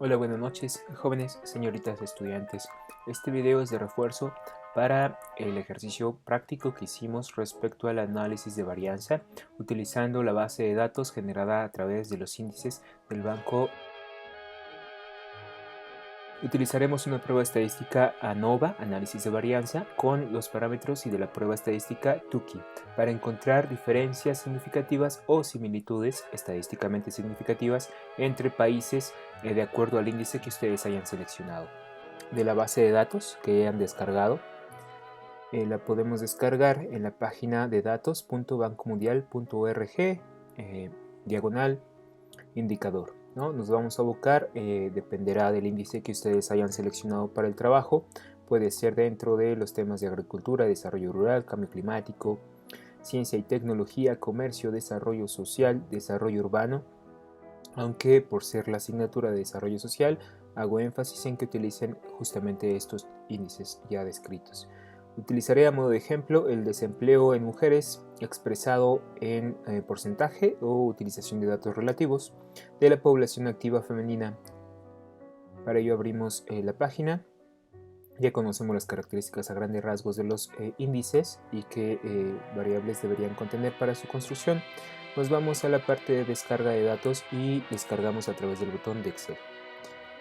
Hola, buenas noches, jóvenes, señoritas estudiantes. Este video es de refuerzo para el ejercicio práctico que hicimos respecto al análisis de varianza utilizando la base de datos generada a través de los índices del banco. Utilizaremos una prueba estadística ANOVA, análisis de varianza, con los parámetros y de la prueba estadística Tukey, para encontrar diferencias significativas o similitudes estadísticamente significativas entre países de acuerdo al índice que ustedes hayan seleccionado. De la base de datos que hayan descargado, la podemos descargar en la página de datos.bancomundial.org, diagonal indicador, ¿no? Nos vamos a abocar, dependerá del índice que ustedes hayan seleccionado para el trabajo. Puede ser dentro de los temas de agricultura, desarrollo rural, cambio climático, ciencia y tecnología, comercio, desarrollo social, desarrollo urbano, aunque por ser la asignatura de desarrollo social hago énfasis en que utilicen justamente estos índices ya descritos. Utilizaré a modo de ejemplo el desempleo en mujeres expresado en porcentaje o utilización de datos relativos de la población activa femenina. Para ello abrimos la página. Ya conocemos las características a grandes rasgos de los índices y qué variables deberían contener para su construcción. Nos vamos a la parte de descarga de datos y descargamos a través del botón de Excel.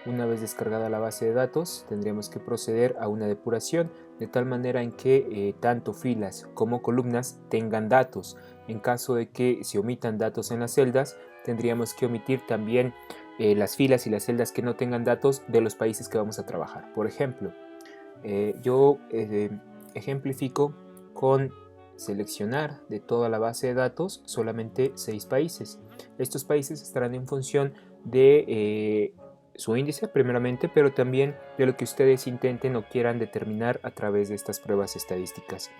Una vez descargada la base de datos, tendríamos que proceder a una depuración de tal manera en que tanto filas como columnas tengan datos. En caso de que se omitan datos en las celdas, tendríamos que omitir también las filas y las celdas que no tengan datos de los países que vamos a trabajar. Por ejemplo, yo ejemplifico con seleccionar de toda la base de datos solamente 6 países. Estos países estarán en función de su índice primeramente, pero también de lo que ustedes intenten o quieran determinar a través de estas pruebas estadísticas.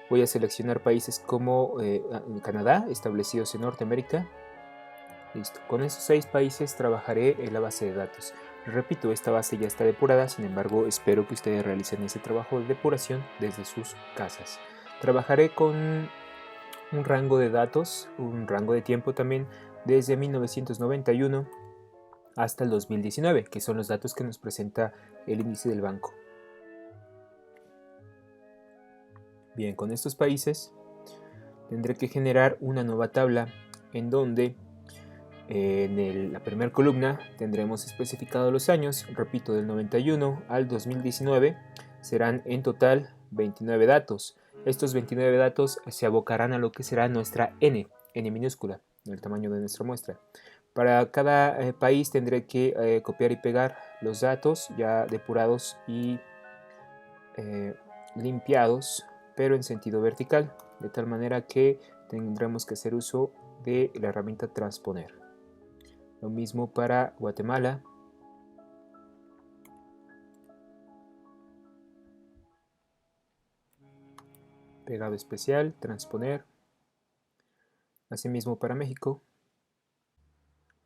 Voy a seleccionar países como Canadá, establecidos en Norteamérica. Listo. Con esos 6 países trabajaré en la base de datos. Repito, esta base ya está depurada, sin embargo espero que ustedes realicen ese trabajo de depuración desde sus casas. Trabajaré con un rango de datos, un rango de tiempo también, desde 1991 hasta el 2019, que son los datos que nos presenta el índice del banco. Bien, con estos países tendré que generar una nueva tabla en donde en la primera columna tendremos especificados los años, repito, del 91 al 2019, serán en total 29 datos. Estos 29 datos se abocarán a lo que será nuestra n minúscula, el tamaño de nuestra muestra. Para cada país tendré que copiar y pegar los datos ya depurados y limpiados, pero en sentido vertical, de tal manera que tendremos que hacer uso de la herramienta transponer. Lo mismo para Guatemala. Pegado especial, transponer. Asimismo para México.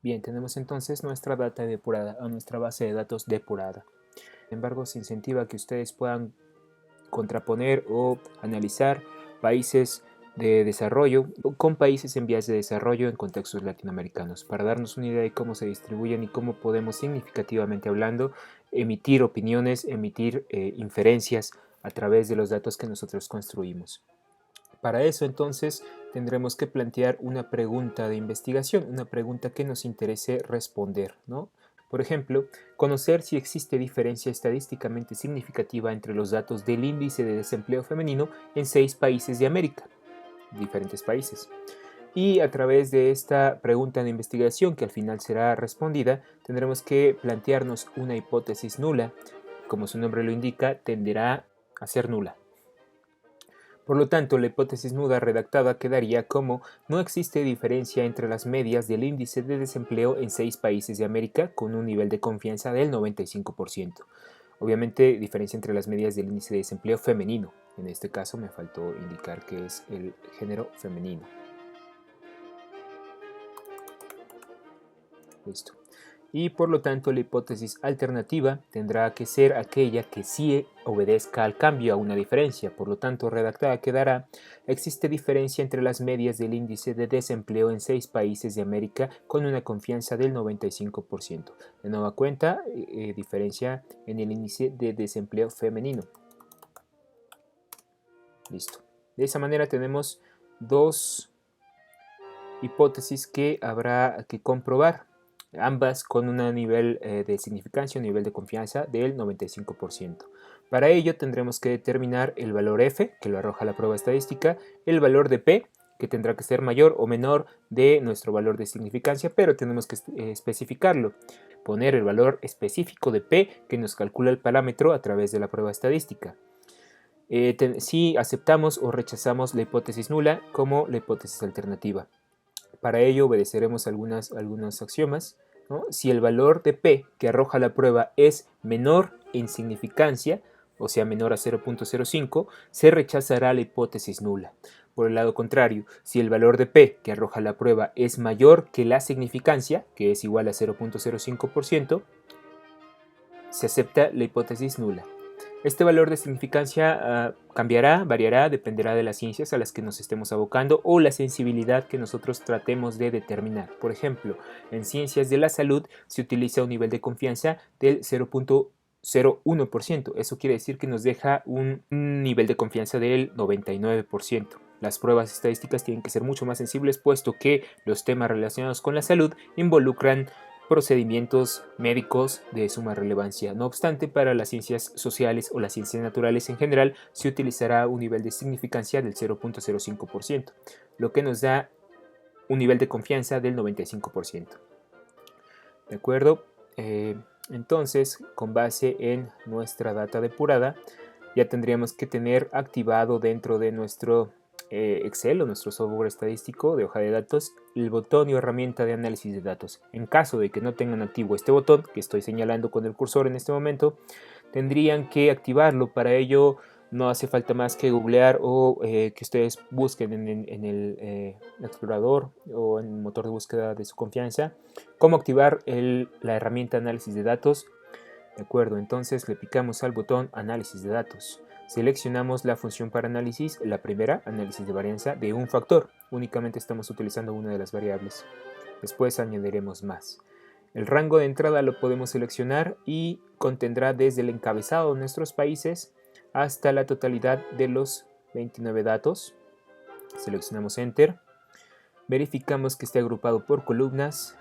Bien, tenemos entonces nuestra data depurada, o nuestra base de datos depurada. Sin embargo, se incentiva que ustedes puedan contraponer o analizar países de desarrollo con países en vías de desarrollo en contextos latinoamericanos, para darnos una idea de cómo se distribuyen y cómo podemos significativamente hablando emitir opiniones, emitir inferencias a través de los datos que nosotros construimos. Para eso entonces tendremos que plantear una pregunta de investigación, una pregunta que nos interese responder, ¿no? Por ejemplo, conocer si existe diferencia estadísticamente significativa entre los datos del índice de desempleo femenino en 6 países de América, diferentes países. Y a través de esta pregunta de investigación, que al final será respondida, tendremos que plantearnos una hipótesis nula. Como su nombre lo indica, tenderá a ser nula. Por lo tanto, la hipótesis nuda redactada quedaría como: no existe diferencia entre las medias del índice de desempleo en 6 países de América con un nivel de confianza del 95%. Obviamente, diferencia entre las medias del índice de desempleo femenino. En este caso me faltó indicar que es el género femenino. Listo. y por lo tanto la hipótesis alternativa tendrá que ser aquella que sí obedezca al cambio a una diferencia. Por lo tanto, redactada quedará: existe diferencia entre las medias del índice de desempleo en 6 países de América con una confianza del 95%. De nueva cuenta, diferencia en el índice de desempleo femenino. Listo. De esa manera tenemos dos hipótesis que habrá que comprobar, ambas con un nivel de significancia, un nivel de confianza del 95%. Para ello tendremos que determinar el valor F, que lo arroja la prueba estadística, el valor de P, que tendrá que ser mayor o menor de nuestro valor de significancia, pero tenemos que especificarlo. Poner el valor específico de P que nos calcula el parámetro a través de la prueba estadística. Si aceptamos o rechazamos la hipótesis nula como la hipótesis alternativa. Para ello obedeceremos algunos axiomas, ¿no? Si el valor de P que arroja la prueba es menor en significancia, o sea menor a 0.05, se rechazará la hipótesis nula. Por el lado contrario, si el valor de P que arroja la prueba es mayor que la significancia, que es igual a 0.05%, se acepta la hipótesis nula. Este valor de significancia cambiará, variará, dependerá de las ciencias a las que nos estemos abocando o la sensibilidad que nosotros tratemos de determinar. Por ejemplo, en ciencias de la salud se utiliza un nivel de confianza del 0.01%. Eso quiere decir que nos deja un nivel de confianza del 99%. Las pruebas estadísticas tienen que ser mucho más sensibles, puesto que los temas relacionados con la salud involucran procedimientos médicos de suma relevancia. No obstante, para las ciencias sociales o las ciencias naturales en general se utilizará un nivel de significancia del 0.05%, lo que nos da un nivel de confianza del 95%. ¿De acuerdo? Entonces, con base en nuestra data depurada, ya tendríamos que tener activado dentro de nuestro Excel o nuestro software estadístico de hoja de datos el botón y herramienta de análisis de datos. En caso de que no tengan activo este botón que estoy señalando con el cursor en este momento, tendrían que activarlo. Para ello no hace falta más que googlear o que ustedes busquen en el explorador o en el motor de búsqueda de su confianza cómo activar la herramienta análisis de datos. De acuerdo, entonces le picamos al botón análisis de datos. Seleccionamos la función para análisis, la primera, análisis de varianza de un factor. Únicamente estamos utilizando una de las variables. Después añadiremos más. El rango de entrada lo podemos seleccionar y contendrá desde el encabezado de nuestros países hasta la totalidad de los 29 datos. Seleccionamos Enter. Verificamos que esté agrupado por columnas.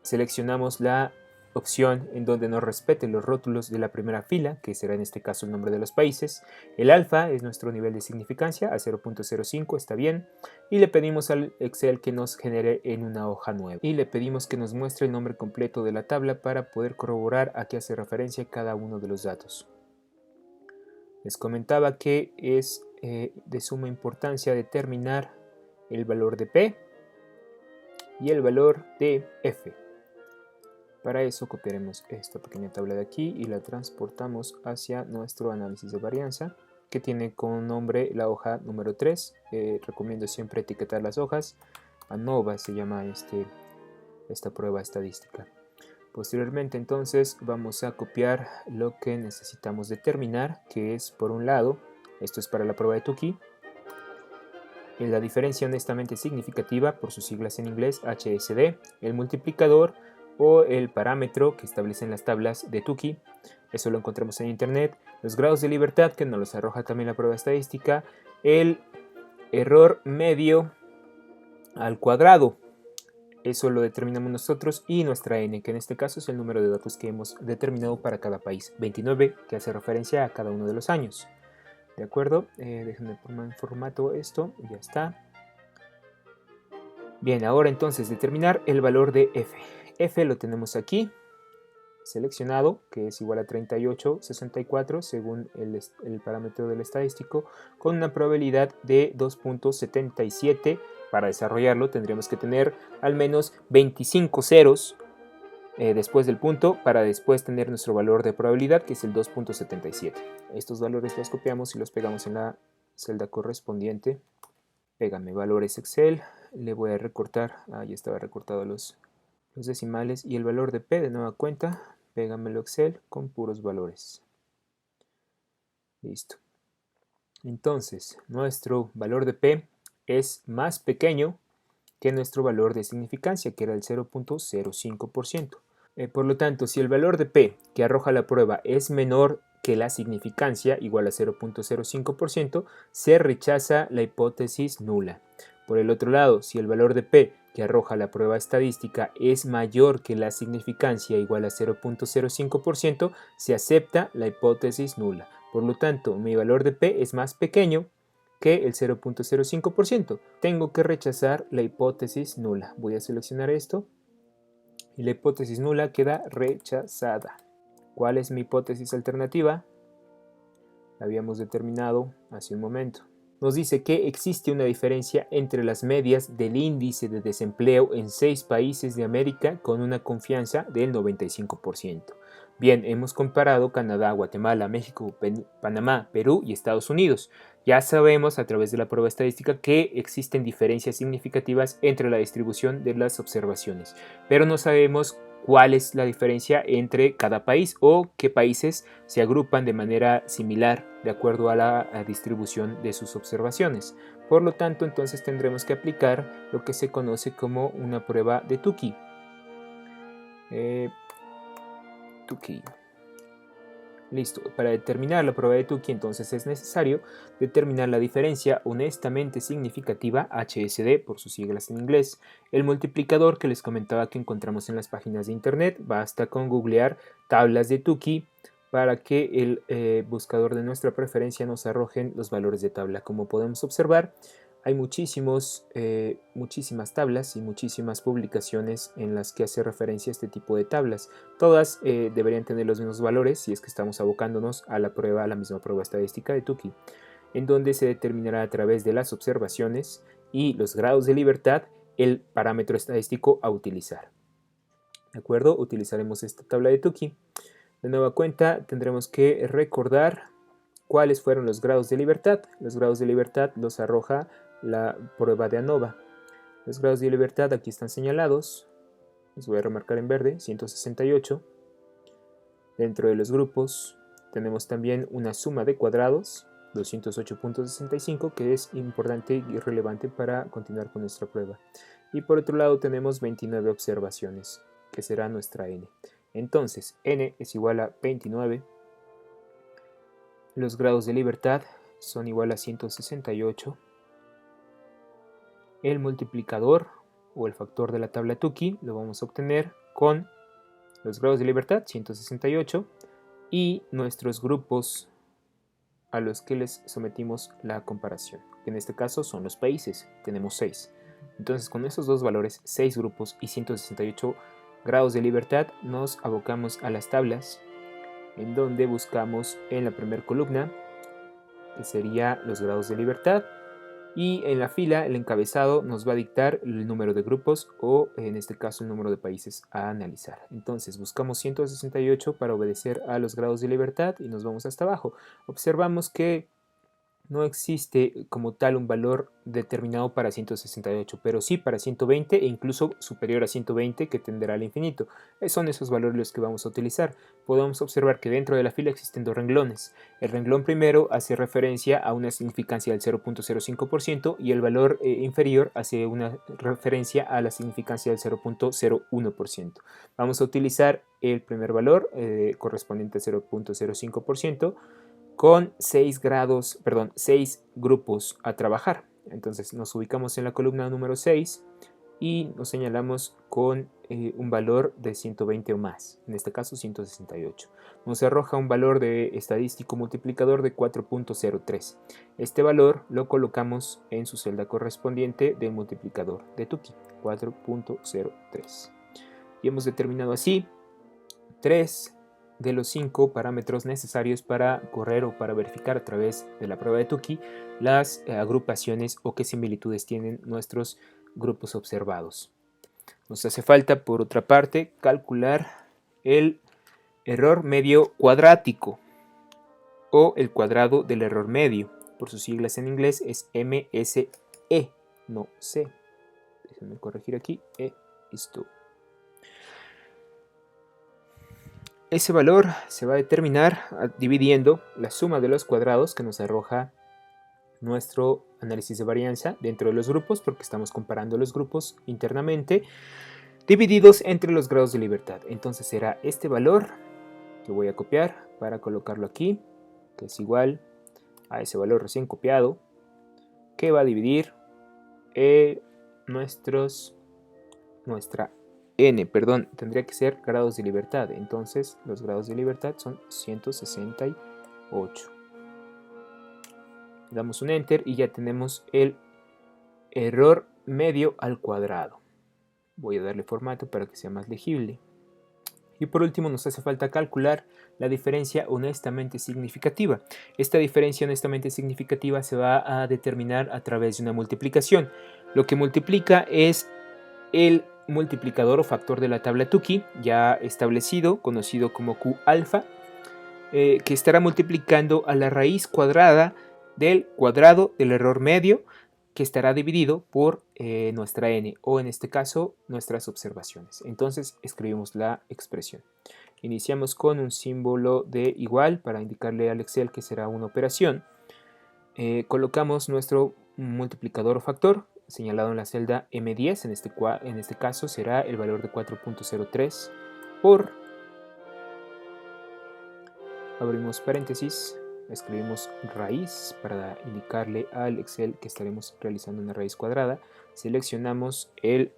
Seleccionamos la opción en donde nos respete los rótulos de la primera fila, que será en este caso el nombre de los países. El alfa es nuestro nivel de significancia, a 0.05 está bien. Y le pedimos al Excel que nos genere en una hoja nueva. Y le pedimos que nos muestre el nombre completo de la tabla para poder corroborar a qué hace referencia cada uno de los datos. Les comentaba que es de suma importancia determinar el valor de P y el valor de F. Para eso copiaremos esta pequeña tabla de aquí y la transportamos hacia nuestro análisis de varianza, que tiene como nombre la hoja número 3. Recomiendo siempre etiquetar las hojas. ANOVA se llama esta prueba estadística. Posteriormente entonces vamos a copiar lo que necesitamos determinar, que es por un lado, esto es para la prueba de Tukey, la diferencia honestamente significativa, por sus siglas en inglés HSD, el multiplicador o el parámetro que establecen las tablas de Tukey, eso lo encontramos en internet, los grados de libertad que nos los arroja también la prueba estadística, el error medio al cuadrado, eso lo determinamos nosotros, y nuestra n, que en este caso es el número de datos que hemos determinado para cada país, 29, que hace referencia a cada uno de los años. ¿De acuerdo? Déjenme poner en formato esto, ya está. Bien, ahora entonces determinar el valor de f. F lo tenemos aquí, seleccionado, que es igual a 38,64 según el parámetro del estadístico, con una probabilidad de 2.77. Para desarrollarlo tendríamos que tener al menos 25 ceros después del punto, para después tener nuestro valor de probabilidad, que es el 2.77. Estos valores los copiamos y los pegamos en la celda correspondiente. Pégame valores Excel, le voy a recortar, ya estaba recortado los los decimales y el valor de P de nueva cuenta, pégamelo Excel con puros valores. Listo. Entonces, nuestro valor de P es más pequeño que nuestro valor de significancia, que era el 0.05%. Por lo tanto, si el valor de P que arroja la prueba es menor que la significancia, igual a 0.05%, se rechaza la hipótesis nula. Por el otro lado, si el valor de P que arroja la prueba estadística es mayor que la significancia, igual a 0.05%, se acepta la hipótesis nula. Por lo tanto, mi valor de P es más pequeño que el 0.05%. Tengo que rechazar la hipótesis nula. Voy a seleccionar esto y la hipótesis nula queda rechazada. ¿Cuál es mi hipótesis alternativa? La habíamos determinado hace un momento. Nos dice que existe una diferencia entre las medias del índice de desempleo en 6 países de América con una confianza del 95%. Bien, hemos comparado Canadá, Guatemala, México, Panamá, Perú y Estados Unidos. Ya sabemos a través de la prueba estadística que existen diferencias significativas entre la distribución de las observaciones, pero no sabemos cuál es la diferencia entre cada país o qué países se agrupan de manera similar de acuerdo a la distribución de sus observaciones. Por lo tanto, entonces tendremos que aplicar lo que se conoce como una prueba de Tukey. Tukey. Listo, para determinar la prueba de Tukey entonces es necesario determinar la diferencia honestamente significativa, HSD por sus siglas en inglés, el multiplicador que les comentaba que encontramos en las páginas de internet. Basta con googlear tablas de Tukey para que el buscador de nuestra preferencia nos arrojen los valores de tabla. Como podemos observar, hay muchísimas tablas y muchísimas publicaciones en las que hace referencia a este tipo de tablas. Todas deberían tener los mismos valores si es que estamos abocándonos a la misma prueba estadística de Tukey, en donde se determinará a través de las observaciones y los grados de libertad el parámetro estadístico a utilizar. ¿De acuerdo? Utilizaremos esta tabla de Tukey. De nueva cuenta tendremos que recordar cuáles fueron los grados de libertad. Los grados de libertad los arroja la prueba de ANOVA. Los grados de libertad aquí están señalados. Los voy a remarcar en verde, 168. Dentro de los grupos tenemos también una suma de cuadrados, 208.65, que es importante y relevante para continuar con nuestra prueba. Y por otro lado tenemos 29 observaciones, que será nuestra n. Entonces, n es igual a 29. Los grados de libertad son igual a 168. El multiplicador o el factor de la tabla Tukey lo vamos a obtener con los grados de libertad, 168, y nuestros grupos a los que les sometimos la comparación, que en este caso son los países, tenemos 6. Entonces, con esos dos valores, 6 grupos y 168 grados de libertad, nos abocamos a las tablas, en donde buscamos en la primera columna, que sería los grados de libertad, y en la fila el encabezado nos va a dictar el número de grupos o en este caso el número de países a analizar. Entonces buscamos 168 para obedecer a los grados de libertad y nos vamos hasta abajo. Observamos que no existe como tal un valor determinado para 168, pero sí para 120 e incluso superior a 120 que tenderá al infinito. Son esos valores los que vamos a utilizar. Podemos observar que dentro de la fila existen dos renglones. El renglón primero hace referencia a una significancia del 0.05% y el valor inferior hace una referencia a la significancia del 0.01%. Vamos a utilizar el primer valor correspondiente al 0.05%, con 6 grupos a trabajar. Entonces nos ubicamos en la columna número 6 y nos señalamos con un valor de 120 o más, en este caso 168. Nos arroja un valor de estadístico multiplicador de 4.03. Este valor lo colocamos en su celda correspondiente del multiplicador de Tukey, 4.03. Y hemos determinado así 3 de los 5 parámetros necesarios para correr o para verificar a través de la prueba de Tukey las agrupaciones o qué similitudes tienen nuestros grupos observados. Nos hace falta, por otra parte, calcular el error medio cuadrático o el cuadrado del error medio. Por sus siglas en inglés es MSE, no C. Déjenme corregir aquí. Listo. ese valor se va a determinar dividiendo la suma de los cuadrados que nos arroja nuestro análisis de varianza dentro de los grupos, porque estamos comparando los grupos internamente, divididos entre los grados de libertad. Entonces será este valor que voy a copiar para colocarlo aquí, que es igual a ese valor recién copiado, que va a dividir nuestra n, perdón, tendría que ser grados de libertad. Entonces los grados de libertad son 168. Damos un enter y ya tenemos el error medio al cuadrado. Voy a darle formato para que sea más legible. Y por último nos hace falta calcular la diferencia honestamente significativa. Esta diferencia honestamente significativa se va a determinar a través de una multiplicación. Lo que multiplica es el multiplicador o factor de la tabla Tukey, ya establecido, conocido como Q alfa, que estará multiplicando a la raíz cuadrada del cuadrado del error medio, que estará dividido por nuestra n, o en este caso nuestras observaciones. Entonces escribimos la expresión. Iniciamos con un símbolo de igual para indicarle al Excel que será una operación. Colocamos nuestro multiplicador o factor señalado en la celda M10, en este caso será el valor de 4.03 por, abrimos paréntesis, escribimos raíz para indicarle al Excel que estaremos realizando una raíz cuadrada, seleccionamos el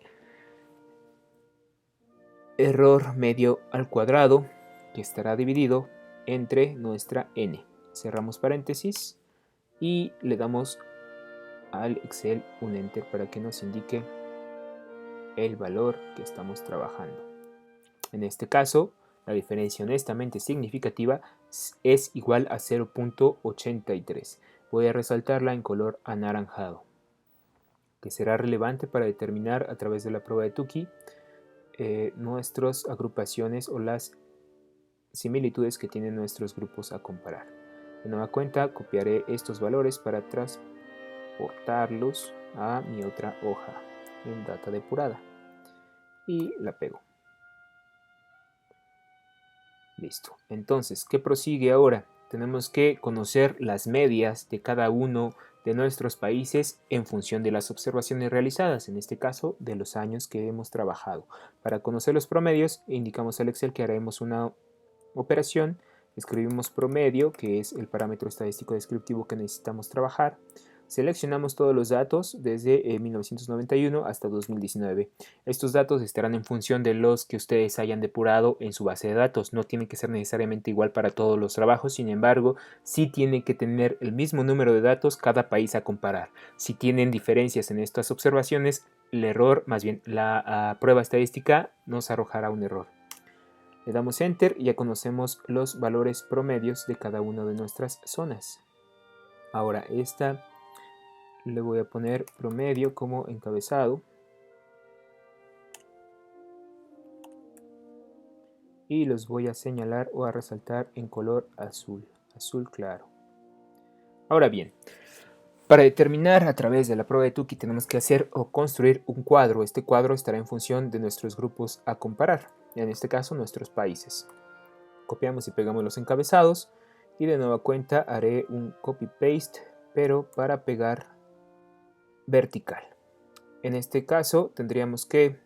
error medio al cuadrado que estará dividido entre nuestra n, cerramos paréntesis y le damos al Excel un enter para que nos indique el valor que estamos trabajando. En este caso, la diferencia honestamente significativa es igual a 0.83. Voy a resaltarla en color anaranjado, que será relevante para determinar a través de la prueba de Tukey nuestras agrupaciones o las similitudes que tienen nuestros grupos a comparar. De nueva cuenta, copiaré estos valores para transportarlos a mi otra hoja en data depurada y la pego. Listo. Entonces, ¿qué prosigue ahora? Tenemos que conocer las medias de cada uno de nuestros países en función de las observaciones realizadas, en este caso de los años que hemos trabajado. Para conocer los promedios, indicamos al Excel que haremos una operación, escribimos promedio, que es el parámetro estadístico descriptivo que necesitamos trabajar. Seleccionamos todos los datos desde 1991 hasta 2019. Estos datos estarán en función de los que ustedes hayan depurado en su base de datos. No tiene que ser necesariamente igual para todos los trabajos, sin embargo, sí tiene que tener el mismo número de datos cada país a comparar. Si tienen diferencias en estas observaciones, el error, más bien la prueba estadística, nos arrojará un error. Le damos Enter y ya conocemos los valores promedios de cada una de nuestras zonas. Ahora, esta le voy a poner promedio como encabezado y los voy a señalar o a resaltar en color azul, azul claro. Ahora bien, para determinar a través de la prueba de Tukey tenemos que hacer o construir un cuadro. Este cuadro estará en función de nuestros grupos a comparar, en este caso nuestros países. Copiamos y pegamos los encabezados y de nueva cuenta haré un copy-paste, pero para pegar vertical. En este caso tendríamos que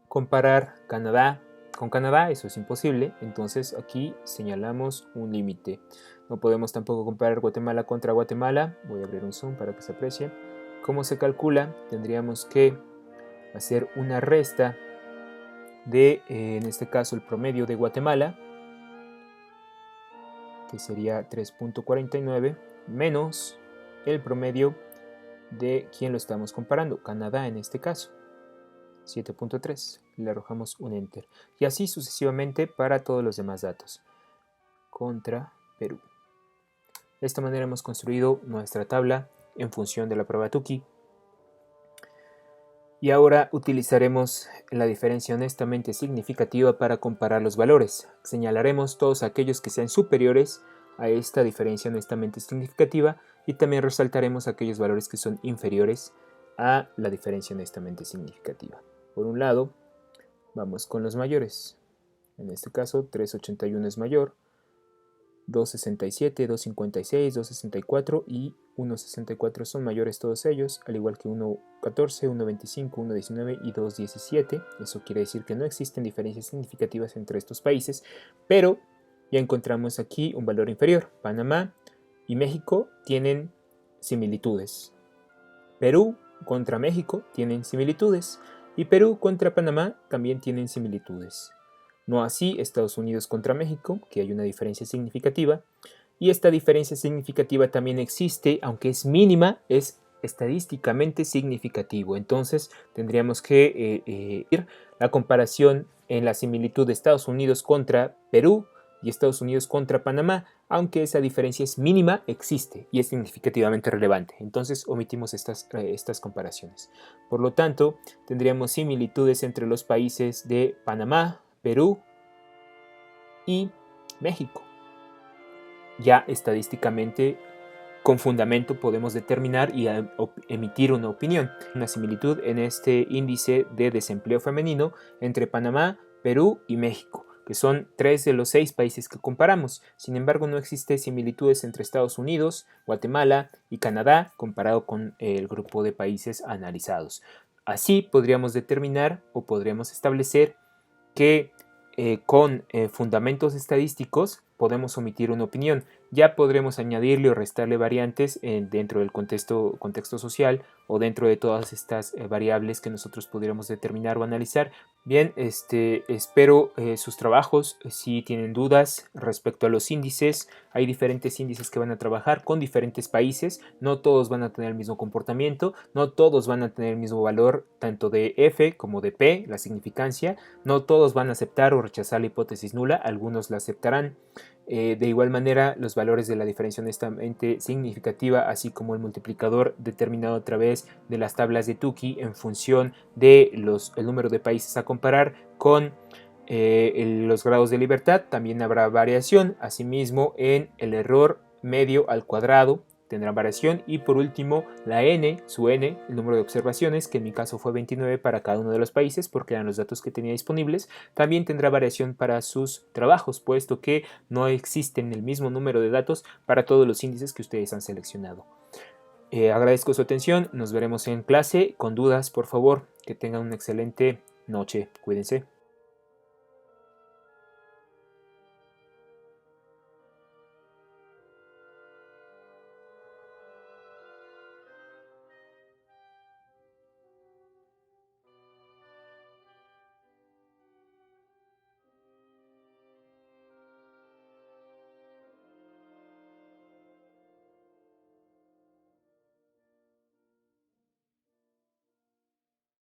comparar Canadá con Canadá, eso es imposible, entonces aquí señalamos un límite. No podemos tampoco comparar Guatemala contra Guatemala, voy a abrir un zoom para que se aprecie. ¿Cómo se calcula? Tendríamos que hacer una resta de, en este caso, el promedio de Guatemala, que sería 3.49, menos el promedio de quién lo estamos comparando, Canadá en este caso, 7.3, le arrojamos un enter y así sucesivamente para todos los demás datos. Contra Perú. De esta manera hemos construido nuestra tabla en función de la prueba Tukey y ahora utilizaremos la diferencia honestamente significativa para comparar los valores. Señalaremos todos aquellos que sean superiores a esta diferencia honestamente significativa y también resaltaremos aquellos valores que son inferiores a la diferencia honestamente significativa. Por un lado, vamos con los mayores. En este caso, 381 es mayor, 267, 256, 264 y 164 son mayores todos ellos, al igual que 114, 125, 119 y 217. Eso quiere decir que no existen diferencias significativas entre estos países, pero ya encontramos aquí un valor inferior. Panamá y México tienen similitudes. Perú contra México tienen similitudes y Perú contra Panamá también tienen similitudes. No así Estados Unidos contra México, que hay una diferencia significativa, y esta diferencia significativa también existe, aunque es mínima, es estadísticamente significativo. Entonces tendríamos que ir la comparación en la similitud de Estados Unidos contra Perú y Estados Unidos contra Panamá, aunque esa diferencia es mínima, existe y es significativamente relevante. Entonces omitimos estas comparaciones. Por lo tanto, tendríamos similitudes entre los países de Panamá, Perú y México. Ya estadísticamente, con fundamento, podemos determinar y emitir una opinión. Una similitud en este índice de desempleo femenino entre Panamá, Perú y México, que son 3 de los 6 países que comparamos. Sin embargo, no existen similitudes entre Estados Unidos, Guatemala y Canadá comparado con el grupo de países analizados. Así podríamos determinar o podríamos establecer que con fundamentos estadísticos podemos omitir una opinión. Ya podremos añadirle o restarle variantes dentro del contexto social o dentro de todas estas variables que nosotros pudiéramos determinar o analizar. Bien, espero sus trabajos. Si tienen dudas respecto a los índices, hay diferentes índices que van a trabajar con diferentes países. No todos van a tener el mismo comportamiento, no todos van a tener el mismo valor, tanto de F como de P, la significancia. No todos van a aceptar o rechazar la hipótesis nula, algunos la aceptarán. De igual manera, los valores de la diferencia honestamente significativa, así como el multiplicador determinado a través de las tablas de Tukey en función de el número de países a comparar con los grados de libertad, también habrá variación. Asimismo, en el error medio al cuadrado tendrá variación, y por último la n, su n, el número de observaciones, que en mi caso fue 29 para cada uno de los países porque eran los datos que tenía disponibles, también tendrá variación para sus trabajos, puesto que no existen el mismo número de datos para todos los índices que ustedes han seleccionado. Agradezco su atención, nos veremos en clase. Con dudas, por favor, que tengan una excelente noche, cuídense.